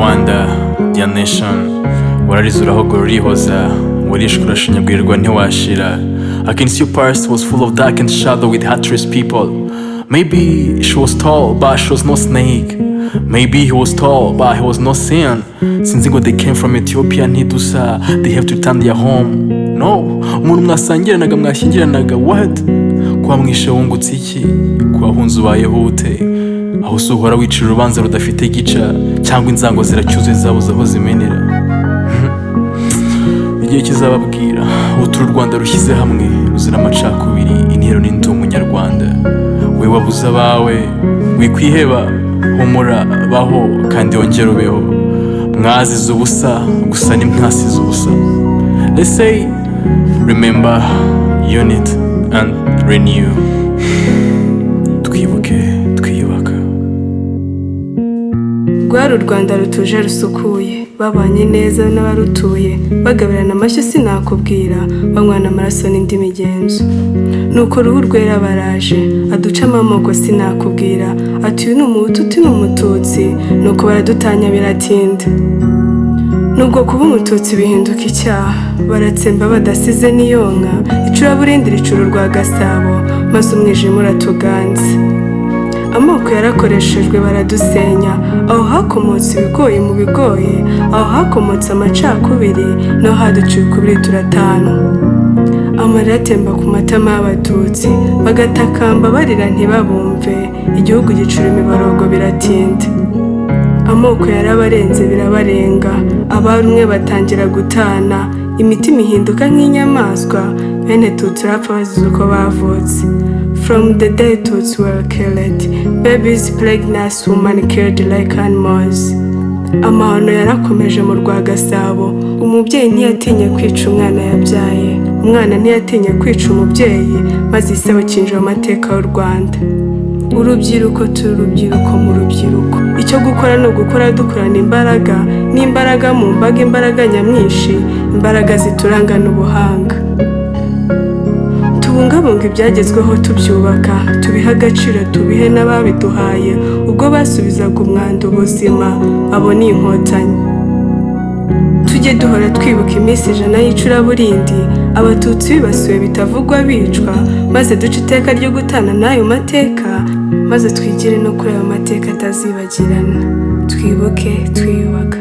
Rwanda, dear nation, wararize urahogora urihoza, warishwe urashinyagwirirwa ntiwashira. I can see your past was full of dark and shadow with heartless people. Maybe she was tall, but she was no snake. Maybe he was tall, but he was no sin. Since they came from Ethiopia ntidusa, they have to turn their home. No, umuntu mwasangiranaga mwashyingiranaga what? Kwa mwishe wungutse iki? Kwa hunze ubayeho ute? Aho suhora wicira urubanza rudafite gica, cyangwa inzango ziracyuzuye zabuze aho zimenera. Igihe kizababwira utu Rwanda rushyize hamwe ruzira amacakubiri, intero n'indi umunyarwanda. We wabuze abawe wikwiheba, humura baho kandi wongere ubeho. Mwazize ubusa gusa nimwasize ubusa. Let's say remember, unit and renew. Twibuke twiyubaka. Rwari u Rwanda rutuje rusukuye, babanye neza n'abarutuye, bagabirana amashyo sinakubwira, banywana amaraso n'indi migenzo. Nuko ruhu rwera baraje, aducamo amoko sinakubwira, ati uyu ni umuhutu uti ni umututsi, nuko baradutanya biratinda. Nubwo kuba umututsi bihinduka icyaha, baratsemba badasize n'iyonka, icuraburindi ricura urwa Gasabo, maze umwijima uratuganze. Amoko yarakoreshejwe baradusenya, aho hakomotse ibigoye mu bigoye, aho hakomotse amacakubiri, no haduciye ukubiri turatanu. Amarira atemba ku matama y'Abatutsi, bagatakamba barira ntibabumve, igihugu gicura imiborogo biratinda. Amoko yarabarenze birabarenga, abarumwe batangira gutana, imitima ihinduka nk'inyamaswa, bene Tutsi urapfa bazize uko bavutse. From the day Tutsi were killed, babies, pregnant women killed like animals. Amahano yarakomeje mu rwa Gasabo, umubyeyi ntiyatinye kwica umwana yabyaye, umwana ntiyatinye kwica umubyeyi, maze ise bakinjira amateka y'u Rwanda. Urubyiruko turi urubyiruko mu rubyiruko, icyo gukora no gukora dukorana imbaraga, n'imbaraga mu mbaga, imbaraga nyamwinshi, imbaraga ziturangana ubuhanga. Tubungabunga ibyagezweho tubyubaka, tubiha agaciro tubihe n'ababiduhaye, ubwo basubizaga umwanda ubuzima, abo ni inkotanyi. Tujye duhora twibuka iminsi 100 y'icuraburindi, Abatutsi bibasiwe bitavugwa bicwa, maze duce iteka ryo gutana n'ayo mateka, maze twigire no kuri ayo mateka atazibagirana. Twibuke twiyubaka.